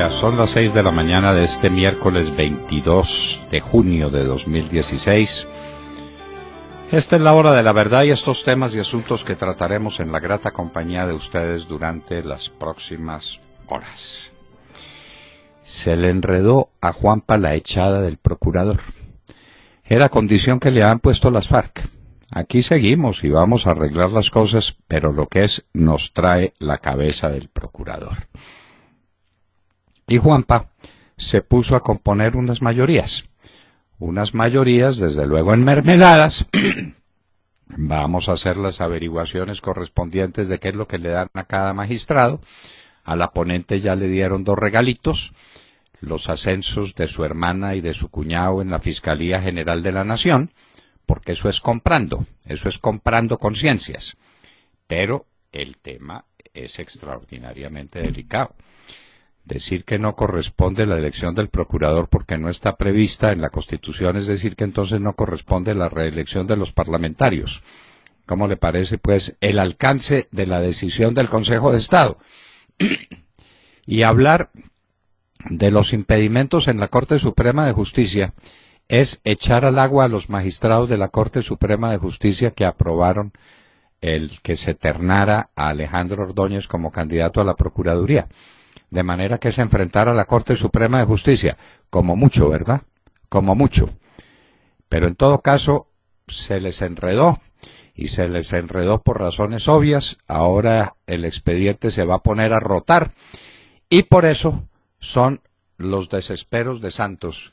días, son las 6 de la mañana de este miércoles 22 de junio de 2016. Esta es la hora de la verdad y estos temas y asuntos que trataremos en la grata compañía de ustedes durante las próximas horas. Se le enredó a Juanpa la echada del procurador. Era condición que le han puesto las FARC. Aquí seguimos y vamos a arreglar las cosas, pero lo que es nos trae la cabeza del procurador. Y Juanpa se puso a componer unas mayorías, desde luego enmermeladas. Vamos a hacer las averiguaciones correspondientes de qué es lo que le dan a cada magistrado. A la ponente ya le dieron 2 regalitos, los ascensos de su hermana y de su cuñado en la Fiscalía General de la Nación, porque eso es comprando conciencias. Pero el tema es extraordinariamente delicado. Decir que no corresponde la elección del procurador porque no está prevista en la Constitución es decir que entonces no corresponde la reelección de los parlamentarios. ¿Cómo le parece, pues, el alcance de la decisión del Consejo de Estado? Y hablar de los impedimentos en la Corte Suprema de Justicia es echar al agua a los magistrados de la Corte Suprema de Justicia que aprobaron el que se ternara a Alejandro Ordóñez como candidato a la Procuraduría. De manera que se enfrentara a la Corte Suprema de Justicia, como mucho, ¿verdad? Como mucho. Pero en todo caso, se les enredó, y se les enredó por razones obvias. Ahora el expediente se va a poner a rotar, y por eso son los desesperos de Santos,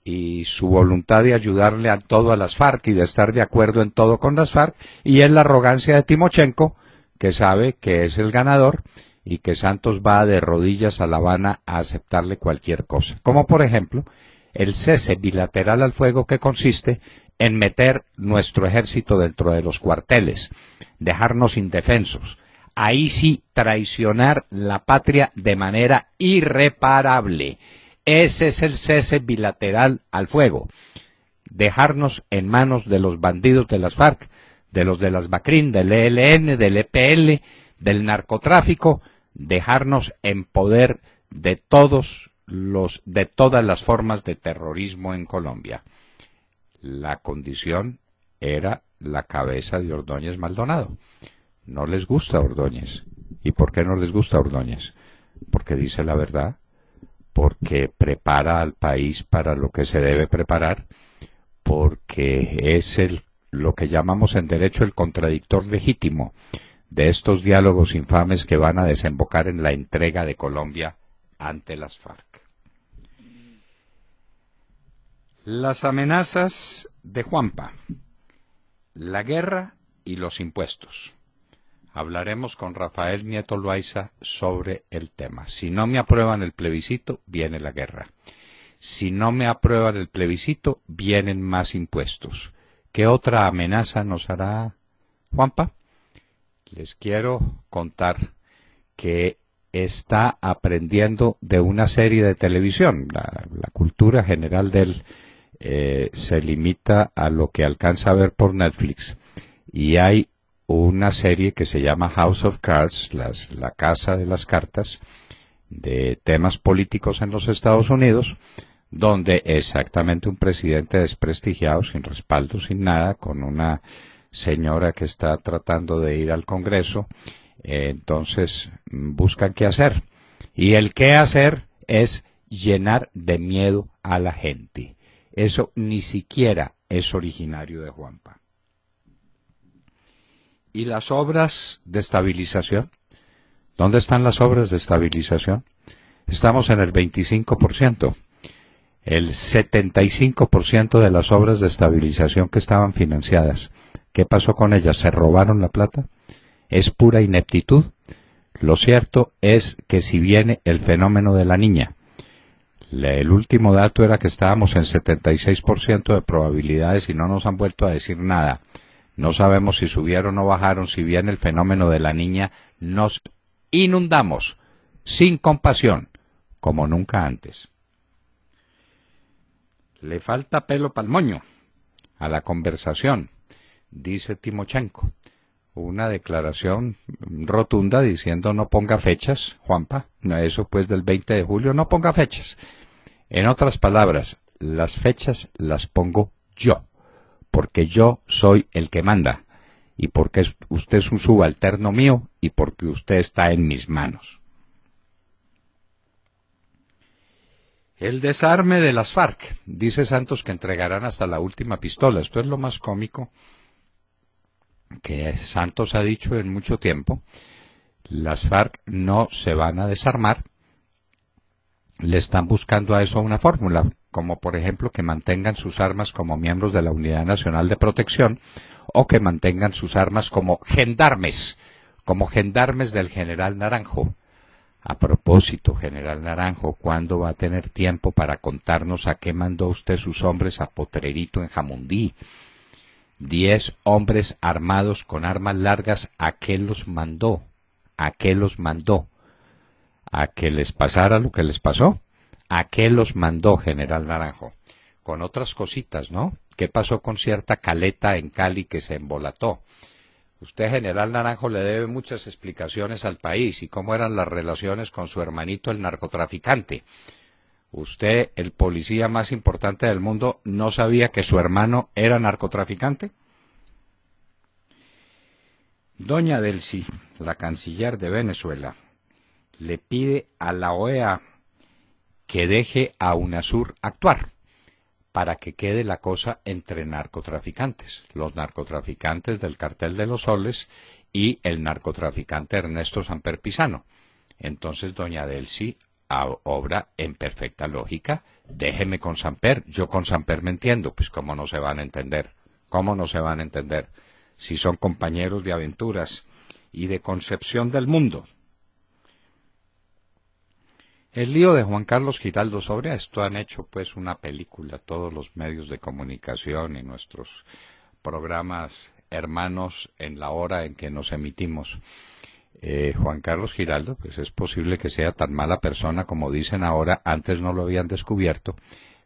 y su voluntad de ayudarle a todo a las FARC, y de estar de acuerdo en todo con las FARC, y es la arrogancia de Timochenko, que sabe que es el ganador, y que Santos va de rodillas a La Habana a aceptarle cualquier cosa. Como por ejemplo, el cese bilateral al fuego que consiste en meter nuestro ejército dentro de los cuarteles, dejarnos indefensos. Ahí sí, traicionar la patria de manera irreparable. Ese es el cese bilateral al fuego. Dejarnos en manos de los bandidos de las FARC, de los de las BACRIN, del ELN, del EPL, del narcotráfico, dejarnos en poder de todas las formas de terrorismo en Colombia. La condición era la cabeza de Ordóñez Maldonado. No les gusta Ordóñez. ¿Y por qué no les gusta Ordóñez? Porque dice la verdad, porque prepara al país para lo que se debe preparar, porque es lo que llamamos en derecho el contradictor legítimo de estos diálogos infames que van a desembocar en la entrega de Colombia ante las FARC. Las amenazas de Juanpa, la guerra y los impuestos. Hablaremos con Rafael Nieto Loaiza sobre el tema. Si no me aprueban el plebiscito, viene la guerra. Si no me aprueban el plebiscito, vienen más impuestos. ¿Qué otra amenaza nos hará Juanpa? Les quiero contar que está aprendiendo de una serie de televisión. La cultura general de él se limita a lo que alcanza a ver por Netflix. Y hay una serie que se llama House of Cards, la Casa de las Cartas, de temas políticos en los Estados Unidos, donde exactamente un presidente desprestigiado, sin respaldo, sin nada, con una señora que está tratando de ir al Congreso, entonces buscan qué hacer. Y el qué hacer es llenar de miedo a la gente. Eso ni siquiera es originario de Juanpa. ¿Y las obras de estabilización? ¿Dónde están las obras de estabilización? Estamos en el 25%. El 75% de las obras de estabilización que estaban financiadas, ¿qué pasó con ellas? ¿Se robaron la plata? ¿Es pura ineptitud? Lo cierto es que si viene el fenómeno de la niña, el último dato era que estábamos en 76% de probabilidades y no nos han vuelto a decir nada. No sabemos si subieron o bajaron. Si viene el fenómeno de la niña, nos inundamos sin compasión, como nunca antes. Le falta pelo pa'l moño a la conversación, dice Timochenko. una declaración rotunda diciendo no ponga fechas, Juanpa, no, eso pues del 20 de julio, no ponga fechas. En otras palabras, las fechas las pongo yo, porque yo soy el que manda, y porque usted es un subalterno mío, y porque usted está en mis manos. El desarme de las FARC. Dice Santos que entregarán hasta la última pistola. Esto es lo más cómico que Santos ha dicho en mucho tiempo. Las FARC no se van a desarmar. Le están buscando a eso una fórmula, como por ejemplo que mantengan sus armas como miembros de la Unidad Nacional de Protección, o que mantengan sus armas como gendarmes del general Naranjo. A propósito, general Naranjo, ¿cuándo va a tener tiempo para contarnos a qué mandó usted sus hombres a Potrerito en Jamundí? 10 hombres armados con armas largas, ¿a qué los mandó? ¿A qué los mandó? ¿A que les pasara lo que les pasó? ¿A qué los mandó, general Naranjo? Con otras cositas, ¿no? ¿Qué pasó con cierta caleta en Cali que se embolató? Usted, general Naranjo, le debe muchas explicaciones al país y cómo eran las relaciones con su hermanito el narcotraficante. ¿Usted, el policía más importante del mundo, no sabía que su hermano era narcotraficante? Doña Delcy, la canciller de Venezuela, le pide a la OEA que deje a UNASUR actuar para que quede la cosa entre narcotraficantes, los narcotraficantes del Cartel de los Soles y el narcotraficante Ernesto Samper Pizano. Entonces doña Delcy obra en perfecta lógica, déjeme con Samper, yo con Samper me entiendo, pues cómo no se van a entender, si son compañeros de aventuras y de concepción del mundo. El lío de Juan Carlos Giraldo, sobre esto han hecho pues una película todos los medios de comunicación y nuestros programas hermanos en la hora en que nos emitimos. Juan Carlos Giraldo, pues es posible que sea tan mala persona como dicen ahora, antes no lo habían descubierto,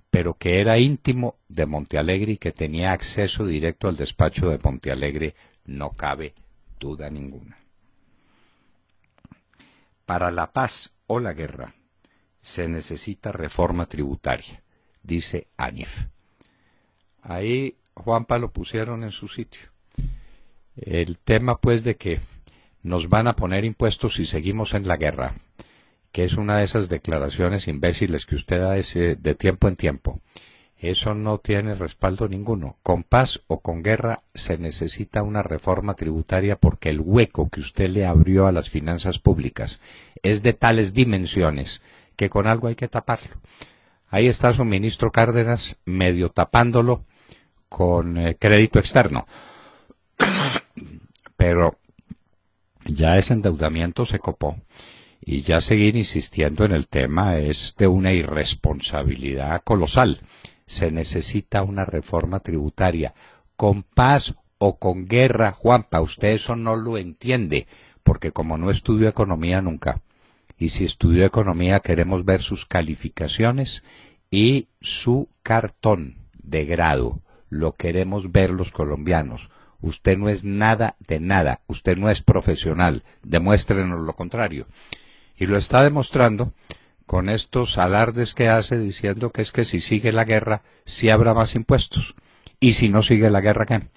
pero que era íntimo de Montealegre y que tenía acceso directo al despacho de Montealegre, no cabe duda ninguna. Para la paz o la guerra se necesita reforma tributaria, dice ANIF. Ahí Juanpa lo pusieron en su sitio. El tema pues de que nos van a poner impuestos si seguimos en la guerra, que es una de esas declaraciones imbéciles que usted da de tiempo en tiempo. Eso no tiene respaldo ninguno. Con paz o con guerra se necesita una reforma tributaria porque el hueco que usted le abrió a las finanzas públicas es de tales dimensiones que con algo hay que taparlo. Ahí está su ministro Cárdenas medio tapándolo con crédito externo. Pero ya ese endeudamiento se copó y ya seguir insistiendo en el tema es de una irresponsabilidad colosal. Se necesita una reforma tributaria. Con paz o con guerra, Juanpa, usted eso no lo entiende, porque como no estudió economía nunca, y si estudió economía queremos ver sus calificaciones y su cartón de grado. Lo queremos ver los colombianos. Usted no es nada de nada. Usted no es profesional. Demuéstrenos lo contrario. Y lo está demostrando con estos alardes que hace diciendo que es que si sigue la guerra, sí habrá más impuestos. Y si no sigue la guerra, ¿qué?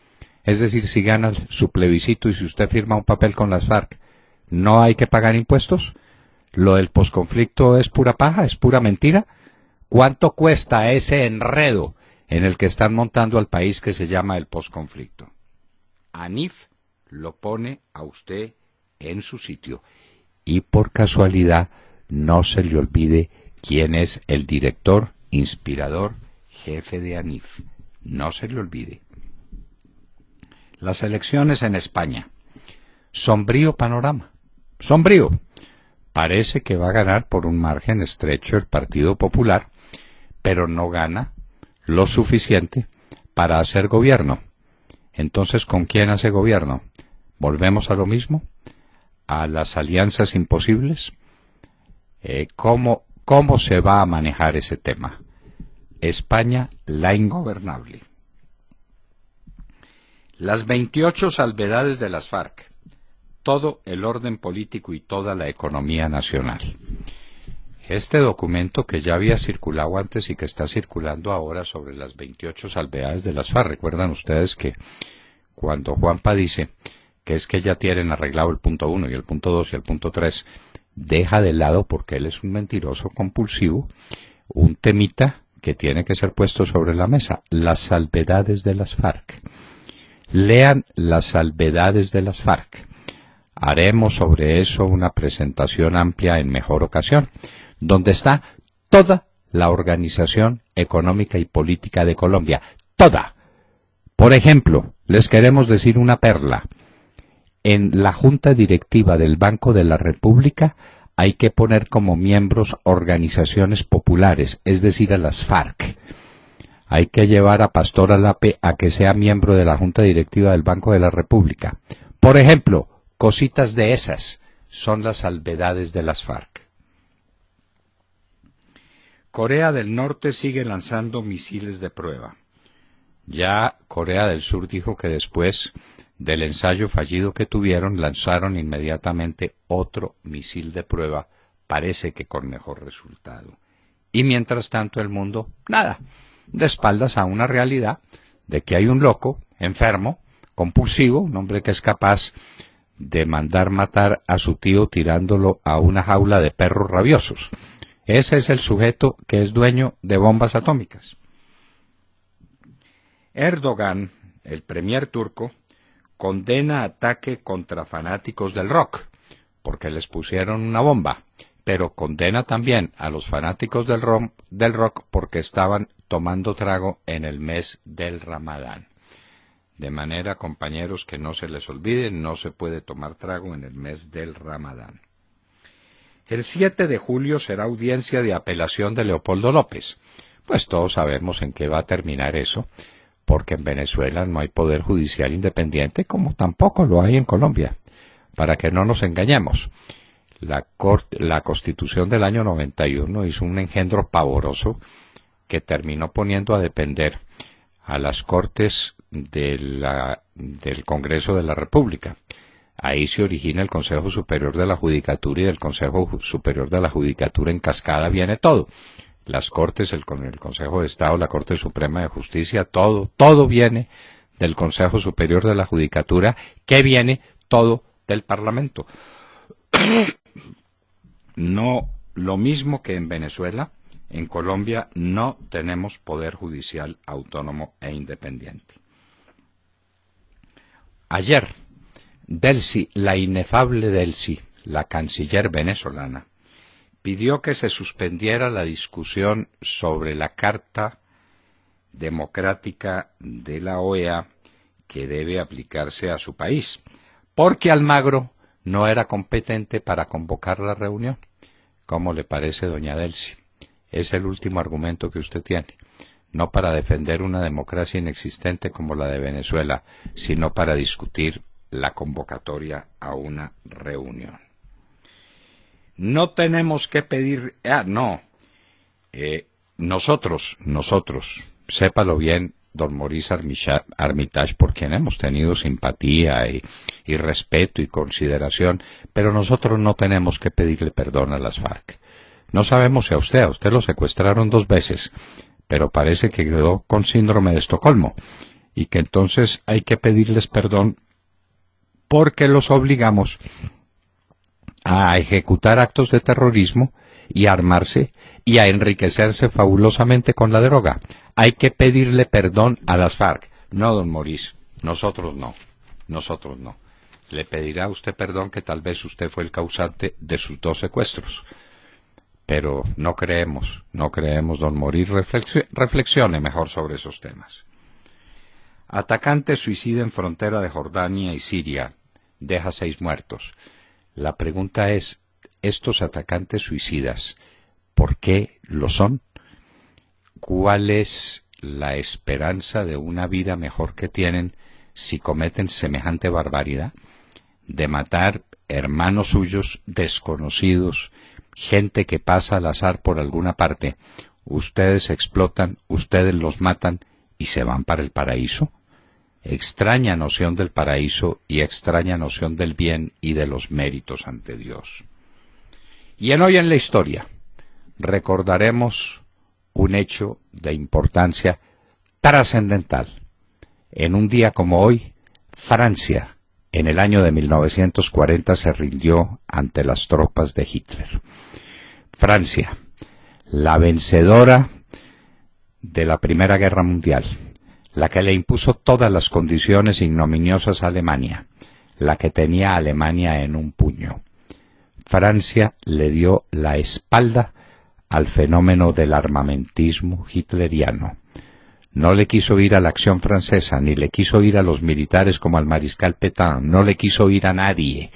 Es decir, si gana su plebiscito y si usted firma un papel con las FARC, ¿no hay que pagar impuestos? ¿Lo del posconflicto es pura paja, es pura mentira? ¿Cuánto cuesta ese enredo en el que están montando al país que se llama el posconflicto? ANIF lo pone a usted en su sitio. Y por casualidad, no se le olvide quién es el director, inspirador, jefe de ANIF. No se le olvide. Las elecciones en España. Sombrío panorama. Sombrío. Parece que va a ganar por un margen estrecho el Partido Popular, pero no gana lo suficiente para hacer gobierno. Entonces, ¿con quién hace gobierno? ¿Volvemos a lo mismo? ¿A las alianzas imposibles? ¿Cómo se va a manejar ese tema? España, la ingobernable. Las 28 salvedades de las FARC, todo el orden político y toda la economía nacional. Este documento que ya había circulado antes y que está circulando ahora sobre las 28 salvedades de las FARC. Recuerdan ustedes que cuando Juanpa dice que es que ya tienen arreglado el punto 1 y el punto 2 y el punto 3, deja de lado, porque él es un mentiroso compulsivo, un temita que tiene que ser puesto sobre la mesa: las salvedades de las FARC. Lean las salvedades de las FARC. Haremos sobre eso una presentación amplia en mejor ocasión, donde está toda la organización económica y política de Colombia. Toda. Por ejemplo, les queremos decir una perla. En la Junta Directiva del Banco de la República hay que poner como miembros organizaciones populares, es decir, a las FARC. Hay que llevar a Pastor Alape a que sea miembro de la Junta Directiva del Banco de la República. Por ejemplo, cositas de esas son las salvedades de las FARC. Corea del Norte sigue lanzando misiles de prueba. Ya Corea del Sur dijo que después del ensayo fallido que tuvieron, lanzaron inmediatamente otro misil de prueba, parece que con mejor resultado. Y mientras tanto el mundo, nada, de espaldas a una realidad de que hay un loco, enfermo, compulsivo, un hombre que es capaz de mandar matar a su tío tirándolo a una jaula de perros rabiosos. Ese es el sujeto que es dueño de bombas atómicas. Erdogan, el premier turco, condena ataque contra fanáticos del rock, porque les pusieron una bomba, pero condena también a los fanáticos del rock porque estaban tomando trago en el mes del Ramadán. De manera, compañeros, que no se les olvide, no se puede tomar trago en el mes del Ramadán. El 7 de julio será audiencia de apelación de Leopoldo López. Pues todos sabemos en qué va a terminar eso, porque en Venezuela no hay poder judicial independiente, como tampoco lo hay en Colombia. Para que no nos engañemos, la Constitución del año 91 hizo un engendro pavoroso que terminó poniendo a depender a las Cortes del Congreso de la República. Ahí se origina el Consejo Superior de la Judicatura, y del Consejo Superior de la Judicatura en cascada viene todo. Las Cortes, el Consejo de Estado, la Corte Suprema de Justicia, todo viene del Consejo Superior de la Judicatura, que viene todo del Parlamento. No, lo mismo que en Venezuela, en Colombia no tenemos poder judicial autónomo e independiente. Ayer, Delcy, la inefable Delcy, la canciller venezolana, pidió que se suspendiera la discusión sobre la Carta Democrática de la OEA que debe aplicarse a su país, porque Almagro no era competente para convocar la reunión. ¿Cómo le parece, doña Delcy? Es el último argumento que usted tiene, no para defender una democracia inexistente como la de Venezuela, sino para discutir la convocatoria a una reunión. No tenemos que pedir... Nosotros, sépalo bien, don Maurice Armitage, por quien hemos tenido simpatía y respeto y consideración, pero nosotros no tenemos que pedirle perdón a las FARC. No sabemos si a usted lo secuestraron 2 veces, pero parece que quedó con síndrome de Estocolmo, y que entonces hay que pedirles perdón porque los obligamos a ejecutar actos de terrorismo y a armarse y a enriquecerse fabulosamente con la droga. Hay que pedirle perdón a las FARC. No, don Maurice, nosotros no. Le pedirá usted perdón que tal vez usted fue el causante de sus 2 secuestros. Pero no creemos, don Maurice, reflexione mejor sobre esos temas. Atacante suicida en frontera de Jordania y Siria, deja 6 muertos. La pregunta es, ¿estos atacantes suicidas, por qué lo son? ¿Cuál es la esperanza de una vida mejor que tienen si cometen semejante barbaridad? De matar hermanos suyos desconocidos, gente que pasa al azar por alguna parte, ustedes explotan, ustedes los matan y se van para el paraíso. extraña noción del paraíso y extraña noción del bien y de los méritos ante Dios. Y en Hoy en la Historia recordaremos un hecho de importancia trascendental. En un día como hoy, Francia, en el año de 1940, se rindió ante las tropas de Hitler. Francia, la vencedora de la Primera Guerra Mundial, la que le impuso todas las condiciones ignominiosas a Alemania, la que tenía a Alemania en un puño. Francia le dio la espalda al fenómeno del armamentismo hitleriano. No le quiso ir a la acción francesa, ni le quiso ir a los militares como al mariscal Pétain, no le quiso ir a nadie.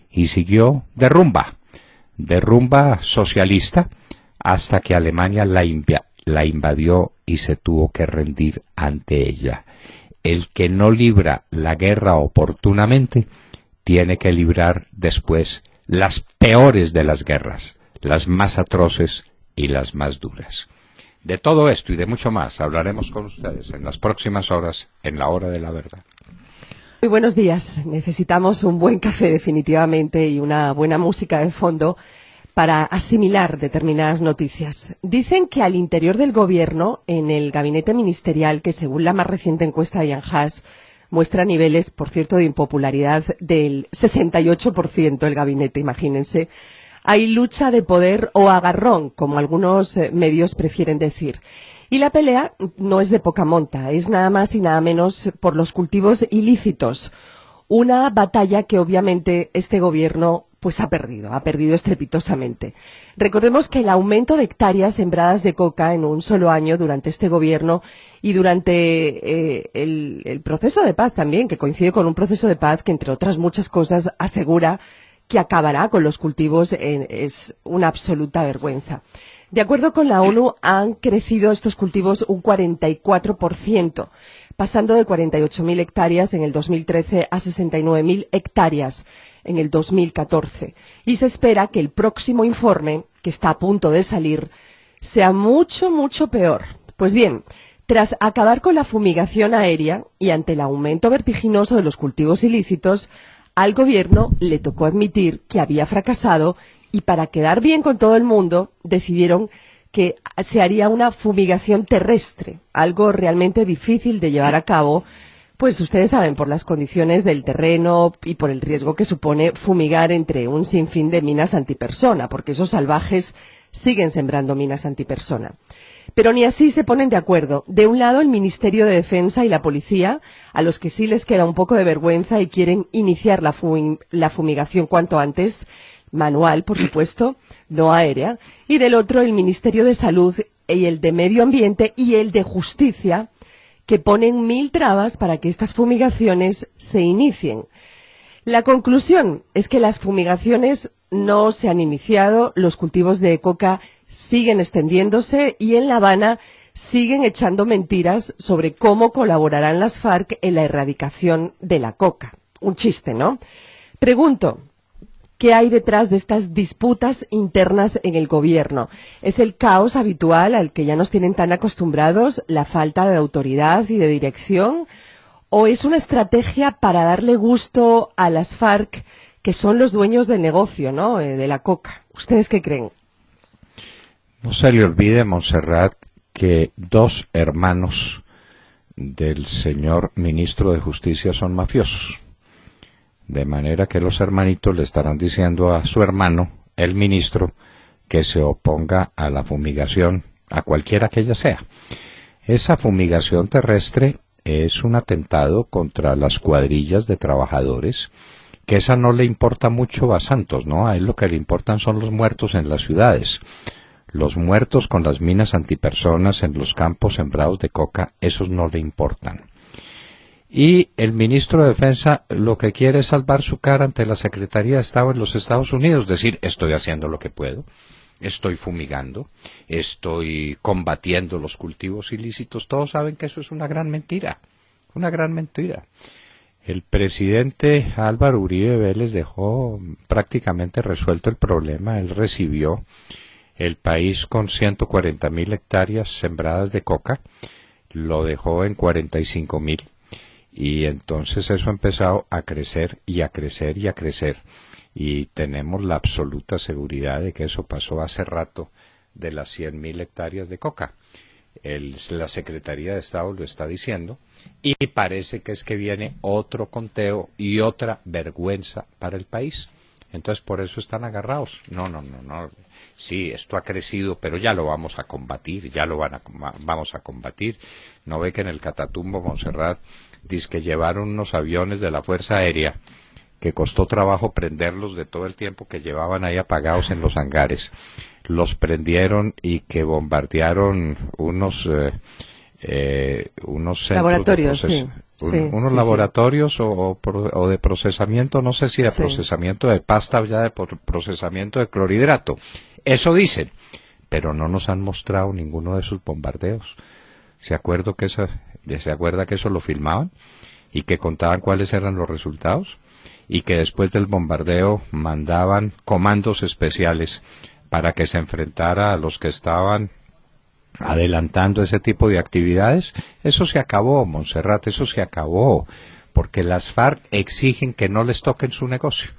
Y siguió de rumba socialista, hasta que Alemania la invadió y se tuvo que rendir ante ella. El que no libra la guerra oportunamente, tiene que librar después las peores de las guerras, las más atroces y las más duras. De todo esto y de mucho más hablaremos con ustedes en las próximas horas, en la Hora de la Verdad. Muy buenos días. Necesitamos un buen café definitivamente y una buena música de fondo para asimilar determinadas noticias. Dicen que al interior del gobierno, en el gabinete ministerial, que según la más reciente encuesta de Ian Haas, muestra niveles, por cierto, de impopularidad del 68% el gabinete, imagínense, hay lucha de poder o agarrón, como algunos medios prefieren decir. Y la pelea no es de poca monta, es nada más y nada menos por los cultivos ilícitos. Una batalla que obviamente este gobierno pues ha perdido estrepitosamente. Recordemos que el aumento de hectáreas sembradas de coca en un solo año durante este gobierno y durante el proceso de paz también, que coincide con un proceso de paz que, entre otras muchas cosas, asegura que acabará con los cultivos, es una absoluta vergüenza. De acuerdo con la ONU, han crecido estos cultivos un 44%, pasando de 48.000 hectáreas en el 2013 a 69.000 hectáreas en el 2014. Y se espera que el próximo informe, que está a punto de salir, sea mucho, mucho peor. Pues bien, tras acabar con la fumigación aérea y ante el aumento vertiginoso de los cultivos ilícitos, al gobierno le tocó admitir que había fracasado y para quedar bien con todo el mundo decidieron que se haría una fumigación terrestre, algo realmente difícil de llevar a cabo, pues ustedes saben, por las condiciones del terreno y por el riesgo que supone fumigar entre un sinfín de minas antipersona, porque esos salvajes siguen sembrando minas antipersona. Pero ni así se ponen de acuerdo. De un lado, el Ministerio de Defensa y la Policía, a los que sí les queda un poco de vergüenza y quieren iniciar la fumigación cuanto antes, manual, por supuesto, no aérea. Y del otro, el Ministerio de Salud y el de Medio Ambiente y el de Justicia, que ponen 1000 trabas para que estas fumigaciones se inicien. La conclusión es que las fumigaciones no se han iniciado, los cultivos de coca siguen extendiéndose y en La Habana siguen echando mentiras sobre cómo colaborarán las FARC en la erradicación de la coca. Un chiste, ¿no? Pregunto, ¿qué hay detrás de estas disputas internas en el gobierno? ¿Es el caos habitual al que ya nos tienen tan acostumbrados, la falta de autoridad y de dirección? ¿O es una estrategia para darle gusto a las FARC, que son los dueños del negocio, ¿no?, de la coca? ¿Ustedes qué creen? No se le olvide, Montserrat, que 2 hermanos del señor ministro de Justicia son mafiosos. De manera que los hermanitos le estarán diciendo a su hermano, el ministro, que se oponga a la fumigación, a cualquiera que ella sea. Esa fumigación terrestre es un atentado contra las cuadrillas de trabajadores, que esa no le importa mucho a Santos, ¿no? A él lo que le importan son los muertos en las ciudades. Los muertos con las minas antipersonas en los campos sembrados de coca, esos no le importan. Y el ministro de Defensa lo que quiere es salvar su cara ante la Secretaría de Estado en los Estados Unidos, decir, estoy haciendo lo que puedo, estoy fumigando, estoy combatiendo los cultivos ilícitos. Todos saben que eso es una gran mentira, una gran mentira. El presidente Álvaro Uribe Vélez dejó prácticamente resuelto el problema. Él recibió el país con 140.000 hectáreas sembradas de coca, lo dejó en 45.000. Y entonces eso ha empezado a crecer y a crecer y a crecer. Y tenemos la absoluta seguridad de que eso pasó hace rato de las 100.000 hectáreas de coca. La Secretaría de Estado lo está diciendo y parece que es que viene otro conteo y otra vergüenza para el país. Entonces por eso están agarrados. No. Sí, esto ha crecido, pero ya lo vamos a combatir, vamos a combatir. ¿No ve que en el Catatumbo, Montserrat, dice que llevaron unos aviones de la Fuerza Aérea que costó trabajo prenderlos de todo el tiempo que llevaban ahí apagados en los hangares? Los prendieron y que bombardearon unos centros laboratorios, unos laboratorios o de procesamiento, no sé si de procesamiento de pasta o ya de procesamiento de clorhidrato. Eso dicen, pero no nos han mostrado ninguno de sus bombardeos. ¿Se acuerda que eso lo filmaban y que contaban cuáles eran los resultados? Y que después del bombardeo mandaban comandos especiales para que se enfrentara a los que estaban adelantando ese tipo de actividades. Eso se acabó, Montserrat, eso se acabó, porque las FARC exigen que no les toquen su negocio.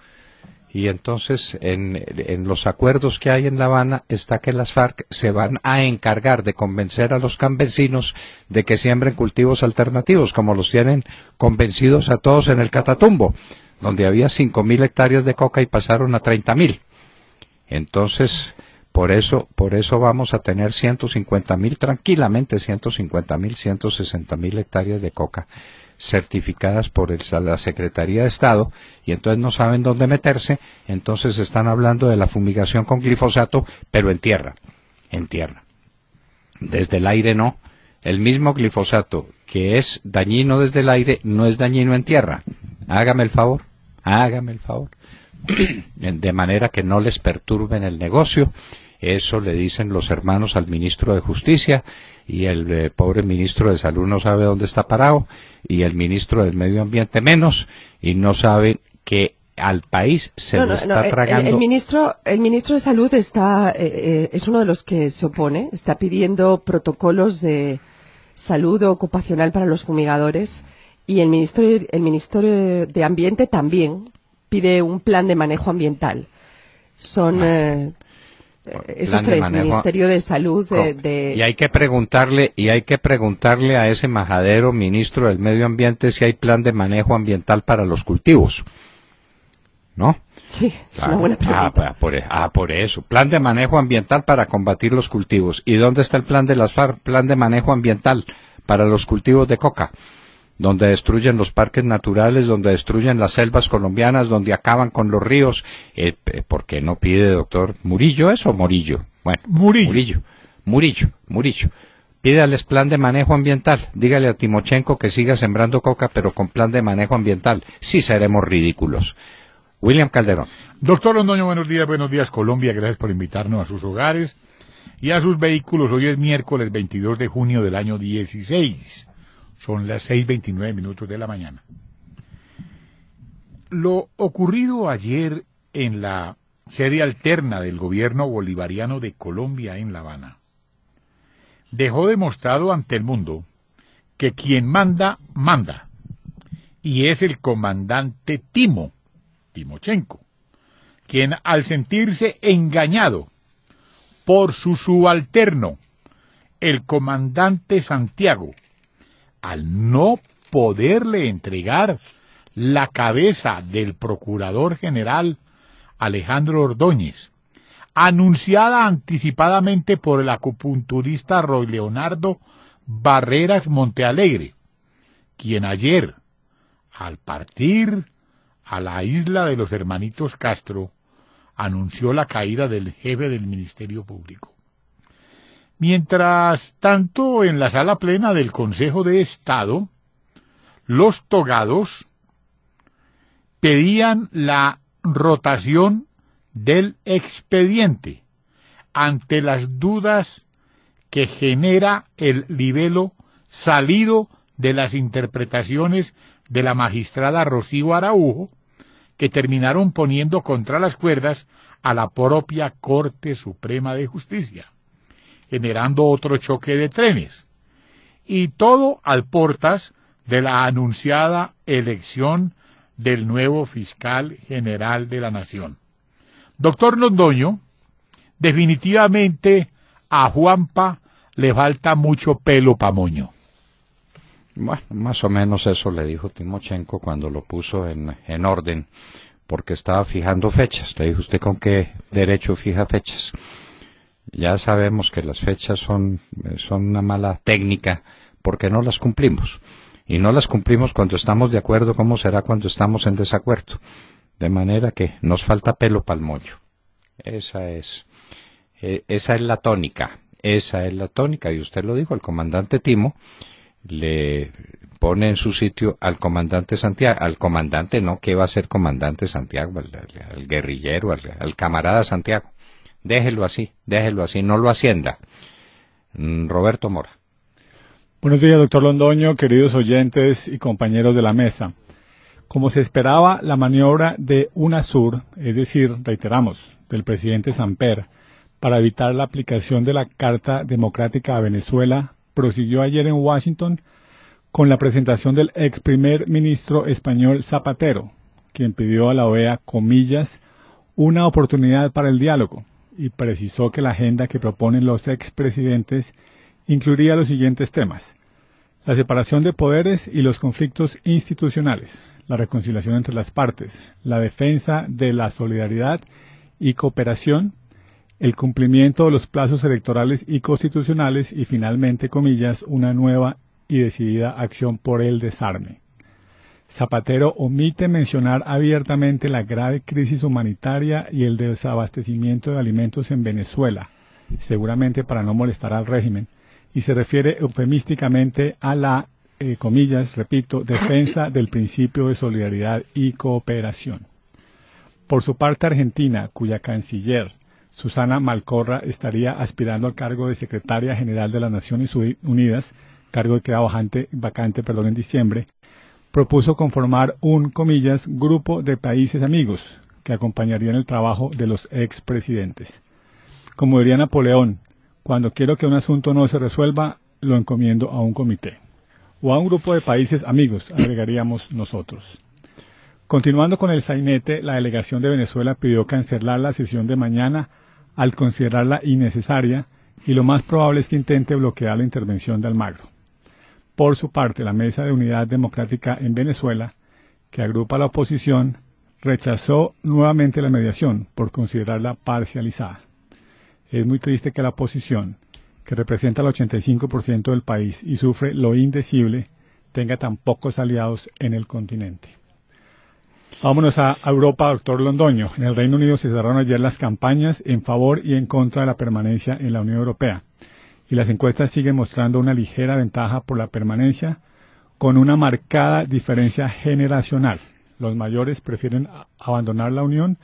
Y entonces en los acuerdos que hay en La Habana está que las FARC se van a encargar de convencer a los campesinos de que siembren cultivos alternativos, como los tienen convencidos a todos en el Catatumbo, donde había 5.000 hectáreas de coca y pasaron a 30.000. Entonces, por eso vamos a tener 150.000, tranquilamente 150.000, 160.000 hectáreas de coca certificadas por la Secretaría de Estado, y entonces no saben dónde meterse. Entonces están hablando de la fumigación con glifosato, pero en tierra. Desde el aire no. El mismo glifosato que es dañino desde el aire no es dañino en tierra. Hágame el favor. De manera que no les perturben el negocio. Eso le dicen los hermanos al ministro de Justicia, y el pobre ministro de Salud no sabe dónde está parado, y el ministro del Medio Ambiente menos, y no sabe que al país se lo está tragando. El ministro de Salud es uno de los que se opone, está pidiendo protocolos de salud ocupacional para los fumigadores, y el ministro de Ambiente también pide un plan de manejo ambiental. Son esos tres, Ministerio de Salud, y hay que preguntarle a ese majadero ministro del Medio Ambiente si hay plan de manejo ambiental para los cultivos, ¿no? Sí, es una buena pregunta. Por eso, plan de manejo ambiental para combatir los cultivos. ¿Y dónde está el plan de las FARC, plan de manejo ambiental para los cultivos de coca? Donde destruyen los parques naturales, donde destruyen las selvas colombianas, donde acaban con los ríos. ¿Por qué no pide, doctor Murillo, eso o Morillo? Bueno, Murillo. Pídales plan de manejo ambiental. Dígale a Timochenko que siga sembrando coca, pero con plan de manejo ambiental. Sí seremos ridículos. William Calderón. Doctor Londoño, buenos días Colombia, gracias por invitarnos a sus hogares y a sus vehículos. Hoy es miércoles 22 de junio del año 16. Son las 6:29 de la mañana. Lo ocurrido ayer en la sede alterna del gobierno bolivariano de Colombia en La Habana dejó demostrado ante el mundo que quien manda, manda, y es el comandante Timochenko, quien al sentirse engañado por su subalterno, el comandante Santiago, al no poderle entregar la cabeza del procurador general Alejandro Ordóñez, anunciada anticipadamente por el acupunturista Roy Leonardo Barreras Montealegre, quien ayer, al partir a la isla de los hermanitos Castro, anunció la caída del jefe del Ministerio Público. Mientras tanto, en la sala plena del Consejo de Estado, los togados pedían la rotación del expediente ante las dudas que genera el libelo salido de las interpretaciones de la magistrada Rocío Araujo, que terminaron poniendo contra las cuerdas a la propia Corte Suprema de Justicia, generando otro choque de trenes, y todo al portas de la anunciada elección del nuevo fiscal general de la Nación. Doctor Londoño, definitivamente a Juanpa le falta mucho pelo pa' moño. Bueno, más o menos eso le dijo Timochenko cuando lo puso en orden, porque estaba fijando fechas. Le dijo, ¿usted con qué derecho fija fechas? Ya sabemos que las fechas son una mala técnica porque no las cumplimos. Y no las cumplimos cuando estamos de acuerdo, ¿cómo será cuando estamos en desacuerdo? De manera que nos falta pelo pa'l mollo. Esa es la tónica. Esa es la tónica. Y usted lo dijo, el comandante Timo le pone en su sitio al comandante Santiago. Al comandante no, ¿qué va a ser comandante Santiago? Al guerrillero, al camarada Santiago. Déjelo así, no lo ascienda. Roberto Mora. Buenos días, doctor Londoño, queridos oyentes y compañeros de la mesa. Como se esperaba, la maniobra de UNASUR, es decir, reiteramos, del presidente Samper, para evitar la aplicación de la Carta Democrática a Venezuela, prosiguió ayer en Washington con la presentación del ex primer ministro español Zapatero, quien pidió a la OEA, comillas, una oportunidad para el diálogo, y precisó que la agenda que proponen los expresidentes incluiría los siguientes temas: la separación de poderes y los conflictos institucionales, la reconciliación entre las partes, la defensa de la solidaridad y cooperación, el cumplimiento de los plazos electorales y constitucionales y finalmente, comillas, una nueva y decidida acción por el desarme. Zapatero omite mencionar abiertamente la grave crisis humanitaria y el desabastecimiento de alimentos en Venezuela, seguramente para no molestar al régimen, y se refiere eufemísticamente a la, comillas, repito, defensa del principio de solidaridad y cooperación. Por su parte, Argentina, cuya canciller, Susana Malcorra, estaría aspirando al cargo de secretaria general de las Naciones Unidas, cargo que queda vacante en diciembre, propuso conformar un, comillas, grupo de países amigos que acompañarían el trabajo de los expresidentes. Como diría Napoleón, cuando quiero que un asunto no se resuelva, lo encomiendo a un comité. O a un grupo de países amigos, agregaríamos nosotros. Continuando con el sainete, la delegación de Venezuela pidió cancelar la sesión de mañana al considerarla innecesaria y lo más probable es que intente bloquear la intervención de Almagro. Por su parte, la Mesa de Unidad Democrática en Venezuela, que agrupa a la oposición, rechazó nuevamente la mediación por considerarla parcializada. Es muy triste que la oposición, que representa el 85% del país y sufre lo indecible, tenga tan pocos aliados en el continente. Vámonos a Europa, doctor Londoño. En el Reino Unido se cerraron ayer las campañas en favor y en contra de la permanencia en la Unión Europea. Y las encuestas siguen mostrando una ligera ventaja por la permanencia, con una marcada diferencia generacional. Los mayores prefieren abandonar la Unión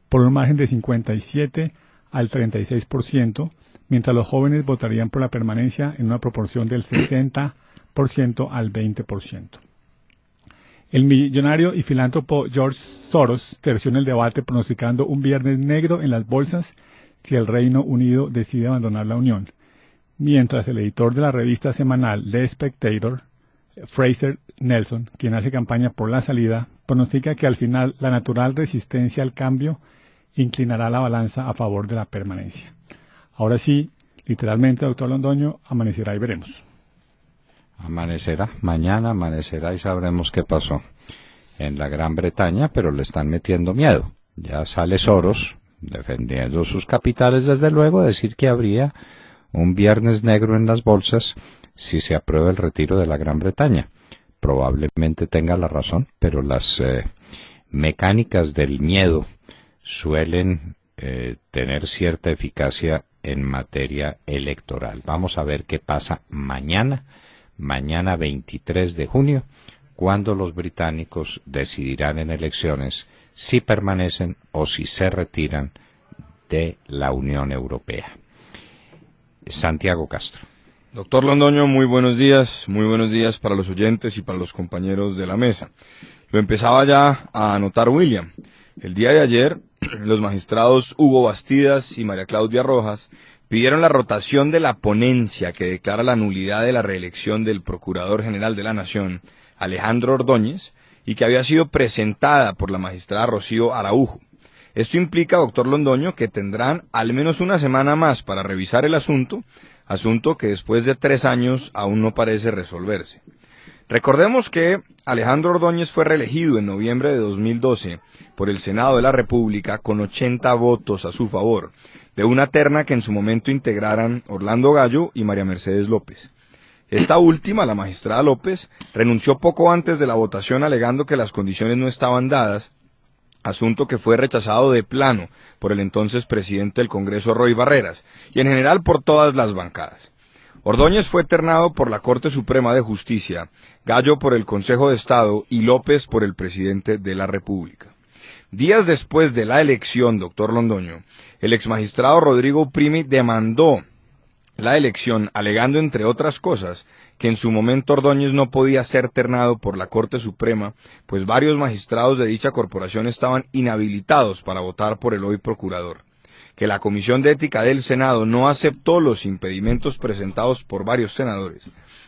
por un margen de 57 al 36%, mientras los jóvenes votarían por la permanencia en una proporción del 60% al 20%. El millonario y filántropo George Soros terció en el debate pronosticando un viernes negro en las bolsas si el Reino Unido decide abandonar la Unión, mientras el editor de la revista semanal The Spectator, Fraser Nelson, quien hace campaña por la salida, pronostica que al final la natural resistencia al cambio inclinará la balanza a favor de la permanencia. Ahora sí, literalmente, doctor Londoño, amanecerá y veremos. Amanecerá, mañana amanecerá y sabremos qué pasó en la Gran Bretaña, pero le están metiendo miedo. Ya sale Soros, defendiendo sus capitales desde luego, decir que habría un viernes negro en las bolsas si se aprueba el retiro de la Gran Bretaña. Probablemente tenga la razón, pero las mecánicas del miedo suelen tener cierta eficacia en materia electoral. Vamos a ver qué pasa mañana 23 de junio, cuando los británicos decidirán en elecciones si permanecen o si se retiran de la Unión Europea. Santiago Castro. Doctor Londoño, muy buenos días para los oyentes y para los compañeros de la mesa. Lo empezaba ya a anotar William. El día de ayer, los magistrados Hugo Bastidas y María Claudia Rojas pidieron la rotación de la ponencia que declara la nulidad de la reelección del Procurador General de la Nación, Alejandro Ordóñez, y que había sido presentada por la magistrada Rocío Araujo. Esto implica, doctor Londoño, que tendrán al menos una semana más para revisar el asunto que después de 3 años aún no parece resolverse. Recordemos que Alejandro Ordóñez fue reelegido en noviembre de 2012 por el Senado de la República con 80 votos a su favor, de una terna que en su momento integraran Orlando Gallo y María Mercedes López. Esta última, la magistrada López, renunció poco antes de la votación alegando que las condiciones no estaban dadas, asunto que fue rechazado de plano por el entonces presidente del Congreso, Roy Barreras, y en general por todas las bancadas. Ordóñez fue ternado por la Corte Suprema de Justicia, Gallo por el Consejo de Estado y López por el presidente de la República. Días después de la elección, doctor Londoño, el exmagistrado Rodrigo Uprimi demandó la elección, alegando, entre otras cosas, que en su momento Ordóñez no podía ser ternado por la Corte Suprema, pues varios magistrados de dicha corporación estaban inhabilitados para votar por el hoy procurador, que la Comisión de Ética del Senado no aceptó los impedimentos presentados por varios senadores,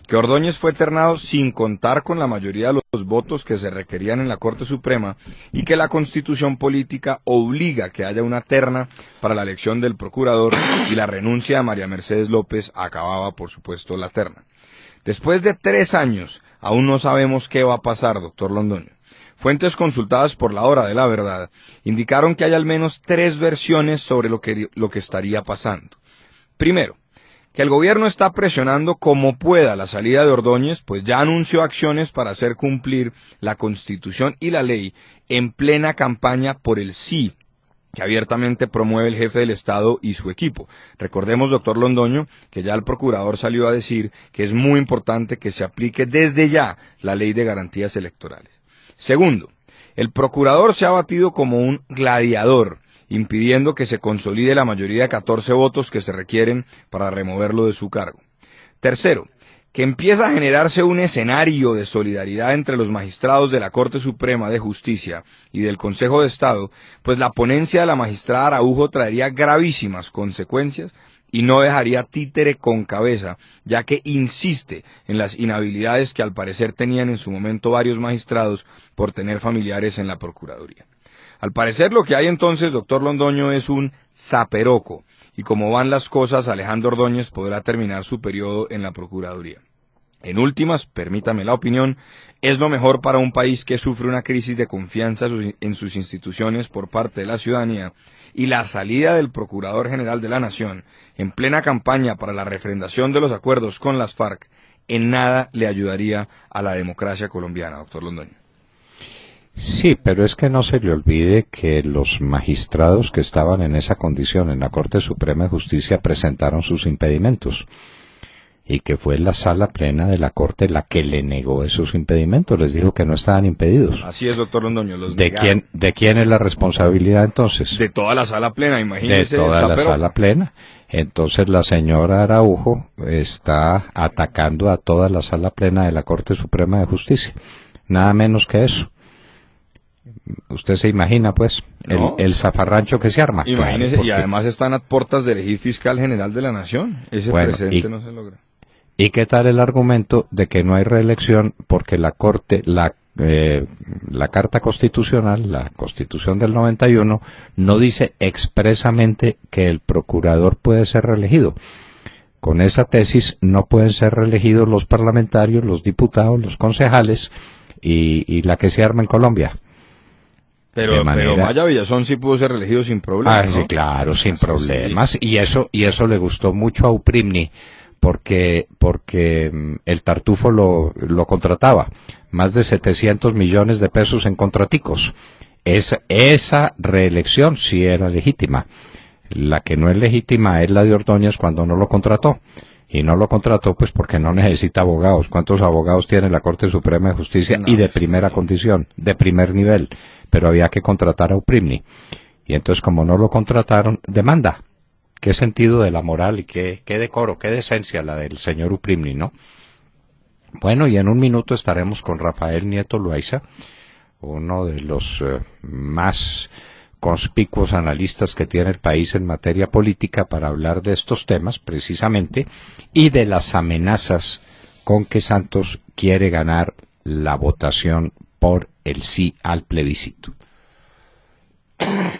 que Ordóñez fue ternado sin contar con la mayoría de los votos que se requerían en la Corte Suprema y que la Constitución Política obliga que haya una terna para la elección del procurador y la renuncia de María Mercedes López acababa, por supuesto, la terna. Después de 3 años, aún no sabemos qué va a pasar, doctor Londoño. Fuentes consultadas por La Hora de la Verdad indicaron que hay al menos 3 versiones sobre lo que estaría pasando. Primero, que el gobierno está presionando como pueda la salida de Ordóñez, pues ya anunció acciones para hacer cumplir la Constitución y la ley en plena campaña por el sí, que abiertamente promueve el jefe del Estado y su equipo. Recordemos, doctor Londoño, que ya el procurador salió a decir que es muy importante que se aplique desde ya la ley de garantías electorales. Segundo, el procurador se ha batido como un gladiador, impidiendo que se consolide la mayoría de 14 votos que se requieren para removerlo de su cargo. Tercero, que empieza a generarse un escenario de solidaridad entre los magistrados de la Corte Suprema de Justicia y del Consejo de Estado, pues la ponencia de la magistrada Araujo traería gravísimas consecuencias y no dejaría títere con cabeza, ya que insiste en las inhabilidades que al parecer tenían en su momento varios magistrados por tener familiares en la Procuraduría. Al parecer lo que hay entonces, doctor Londoño, es un zaperoco, y como van las cosas, Alejandro Ordóñez podrá terminar su periodo en la Procuraduría. En últimas, permítame la opinión, es lo mejor para un país que sufre una crisis de confianza en sus instituciones por parte de la ciudadanía, y la salida del Procurador General de la Nación, en plena campaña para la refrendación de los acuerdos con las FARC, en nada le ayudaría a la democracia colombiana, doctor Londoño. Sí, pero es que no se le olvide que los magistrados que estaban en esa condición en la Corte Suprema de Justicia presentaron sus impedimentos y que fue la sala plena de la Corte la que le negó esos impedimentos, les dijo que no estaban impedidos. Así es, doctor Londoño, los ¿De quién es la responsabilidad entonces? De toda la sala plena, imagínese. De toda la sala plena. Entonces la señora Araujo está atacando a toda la sala plena de la Corte Suprema de Justicia, nada menos que eso. Usted se imagina, pues, el zafarrancho que se arma. Imagínese, claro, porque... y además están a puertas de elegir fiscal general de la Nación. Ese precedente no se logra. ¿Y qué tal el argumento de que no hay reelección porque la Corte, la Carta Constitucional, la Constitución del 91, no dice expresamente que el procurador puede ser reelegido? Con esa tesis no pueden ser reelegidos los parlamentarios, los diputados, los concejales y la que se arma en Colombia. Pero Maya Villazón sí pudo ser reelegido sin problemas, ¿no? Sí, claro, sin problemas. Sí. Y eso le gustó mucho a Uprimi, porque el Tartufo lo contrataba. Más de 700 millones de pesos en contraticos. Esa reelección sí era legítima. La que no es legítima es la de Ordóñez cuando no lo contrató. Y no lo contrató pues porque no necesita abogados. ¿Cuántos abogados tiene la Corte Suprema de Justicia? No, y de primera condición, de primer nivel. Pero había que contratar a Uprimi. Y entonces como no lo contrataron, demanda. Qué sentido de la moral y qué decoro, qué decencia la del señor Uprimi, ¿no? Bueno, y en un minuto estaremos con Rafael Nieto Loaiza, uno de los más conspicuos analistas que tiene el país en materia política, para hablar de estos temas precisamente y de las amenazas con que Santos quiere ganar la votación por el sí al plebiscito.